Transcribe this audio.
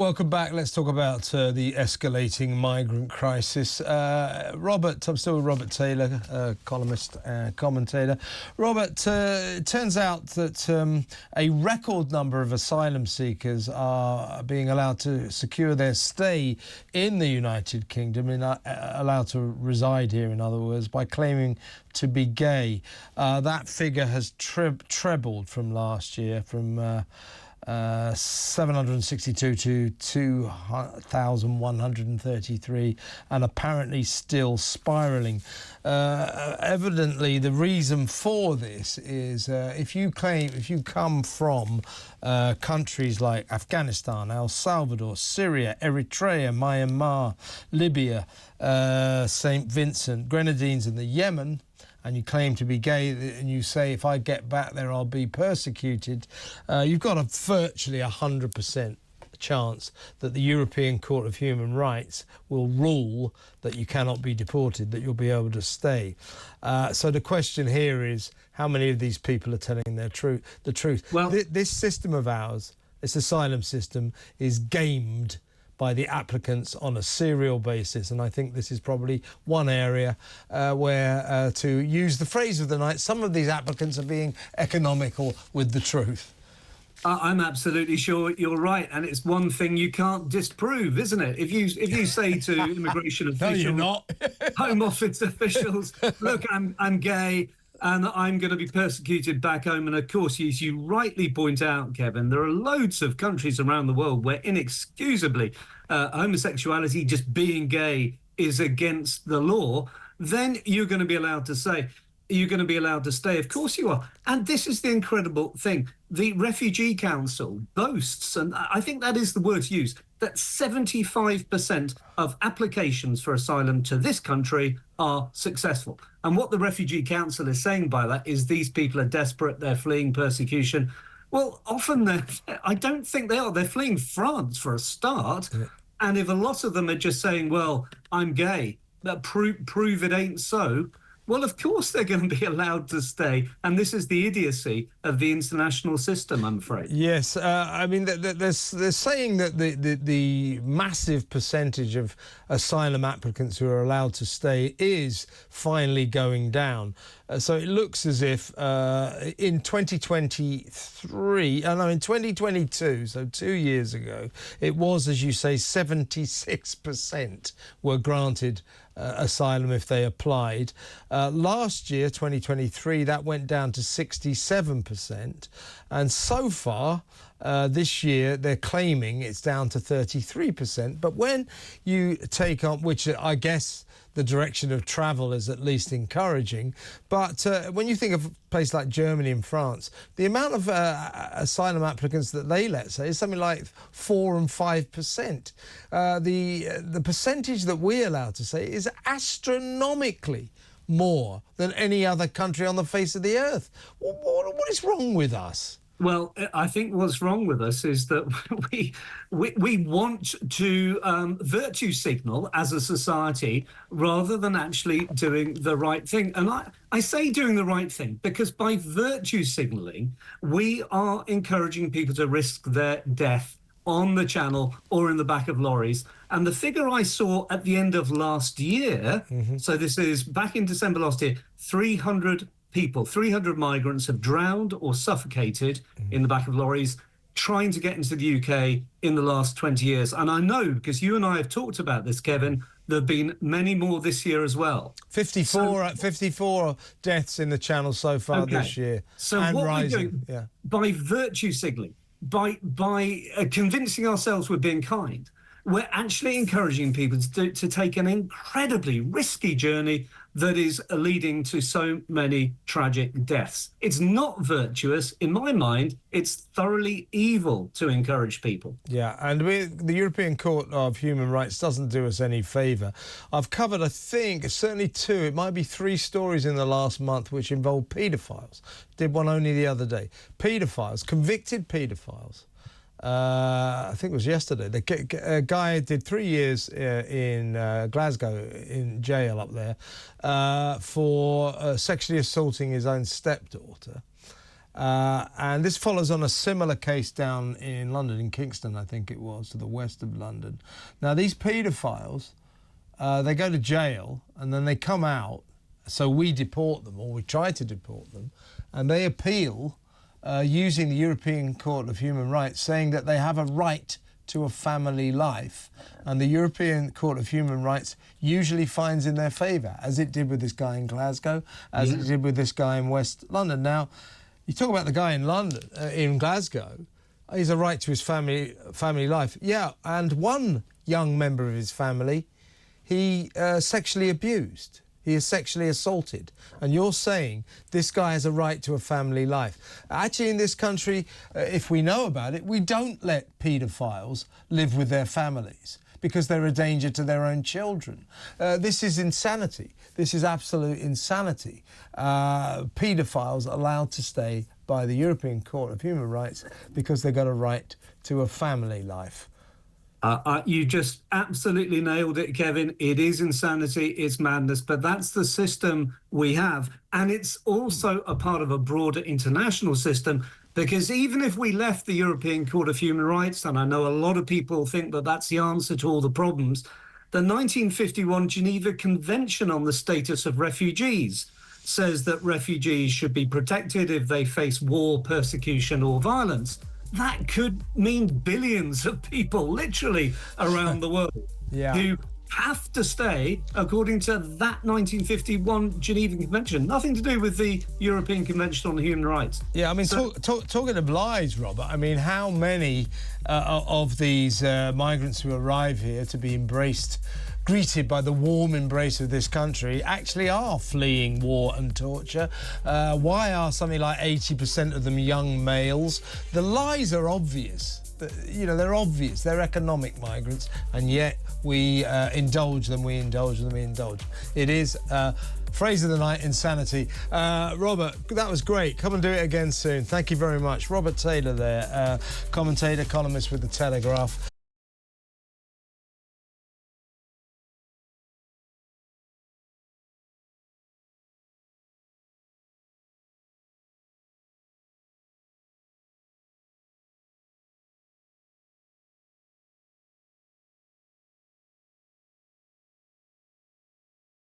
Welcome back. Let's talk about the escalating migrant crisis. Robert, I'm still with Robert Taylor, columnist and commentator. Robert, it turns out that a record number of asylum seekers are being allowed to secure their stay in the United Kingdom, allowed to reside here, in other words, by claiming to be gay. That figure has trebled from last year, from 762 to 2,133, and apparently still spiralling. Evidently, the reason for this is if you come from countries like Afghanistan, El Salvador, Syria, Eritrea, Myanmar, Libya, St. Vincent, Grenadines and the Yemen, and you claim to be gay, and you say, if I get back there, I'll be persecuted, you've got a virtually 100% chance that the European Court of Human Rights will rule that you cannot be deported, that you'll be able to stay. So the question here is, how many of these people are telling the truth? Well, this system of ours, this asylum system, is gamed by the applicants on a serial basis, and I think this is probably one area where, to use the phrase of the night, some of these applicants are being economical with the truth. I'm absolutely sure you're right, and it's one thing you can't disprove, isn't it? If you say to immigration officials, no, you're not. Home Office officials, look, I'm gay, and I'm going to be persecuted back home. And of course, as you rightly point out, Kevin, there are loads of countries around the world where inexcusably homosexuality, just being gay, is against the law. Then you're going to be allowed to say, you're going to be allowed to stay. Of course you are. And this is the incredible thing. The Refugee Council boasts, and I think that is the word used, that 75% of applications for asylum to this country are successful. And what the Refugee Council is saying by that is these people are desperate, they're fleeing persecution. Well, often I don't think they are. They're fleeing France for a start. Yeah. And if a lot of them are just saying, well, I'm gay, that prove it ain't so, well, of course they're going to be allowed to stay. And this is the idiocy of the international system, I'm afraid. Yes, I mean, they're saying that the massive percentage of asylum applicants who are allowed to stay is finally going down. So it looks as if in 2022, so 2 years ago, it was, as you say, 76% were granted asylum if they applied. Last year, 2023, that went down to 67%. And so far, this year, they're claiming it's down to 33%. But when you take on, which I guess the direction of travel is at least encouraging, but when you think of a place like Germany and France, the amount of asylum applicants that they let say is something like 4 and 5%. The percentage that we're allowed to say is astronomically more than any other country on the face of the earth. What is wrong with us? Well, I think what's wrong with us is that we want to virtue signal as a society rather than actually doing the right thing. And I say doing the right thing because by virtue signaling, we are encouraging people to risk their death on the Channel or in the back of lorries. And the figure I saw at the end of last year, so this is back in December last year, 300 migrants have drowned or suffocated in the back of lorries trying to get into the UK in the last 20 years. And I know, because you and I have talked about this, Kevin, there have been many more this year as well. 54 deaths in the Channel so far this year. So and what rising. we're doing, by virtue signalling, by convincing ourselves we're being kind, we're actually encouraging people to take an incredibly risky journey that is leading to so many tragic deaths. It's not virtuous. In my mind, it's thoroughly evil to encourage people. Yeah, and the European Court of Human Rights doesn't do us any favour. I've covered, I think, certainly 2, it might be 3 stories in the last month which involve paedophiles. Did one only the other day. Paedophiles, convicted paedophiles. I think it was yesterday. A guy did 3 years in Glasgow in jail up there for sexually assaulting his own stepdaughter. And this follows on a similar case down in London, in Kingston, I think it was, to the west of London. Now, these paedophiles, they go to jail and then they come out, so we deport them, or we try to deport them, and they appeal using the European Court of Human Rights, saying that they have a right to a family life, and the European Court of Human Rights usually finds in their favour, as it did with this guy in Glasgow, as it did with this guy in West London. Now, you talk about the guy in London, in Glasgow, he's a right to his family life. Yeah, and one young member of his family, he sexually abused. He is sexually assaulted. And you're saying this guy has a right to a family life. Actually, in this country, if we know about it, we don't let paedophiles live with their families because they're a danger to their own children. This is insanity. This is absolute insanity. Paedophiles allowed to stay by the European Court of Human Rights because they've got a right to a family life. You just absolutely nailed it, Kevin. It is insanity, it's madness, but that's the system we have. And it's also a part of a broader international system, because even if we left the European Court of Human Rights, and I know a lot of people think that that's the answer to all the problems, the 1951 Geneva Convention on the Status of Refugees says that refugees should be protected if they face war, persecution or violence. That could mean billions of people, literally, around the world, who have to stay according to that 1951 Geneva Convention. Nothing to do with the European Convention on Human Rights. Yeah, I mean, talking of lies, Robert, I mean, how many of these migrants who arrive here to be greeted by the warm embrace of this country actually are fleeing war and torture? Why are something like 80% of them young males? The lies are obvious. You know, they're obvious. They're economic migrants, and yet we indulge them, we indulge them, we indulge. It is phrase of the night, insanity. Robert, that was great. Come and do it again soon. Thank you very much. Robert Taylor there, commentator, columnist with the Telegraph.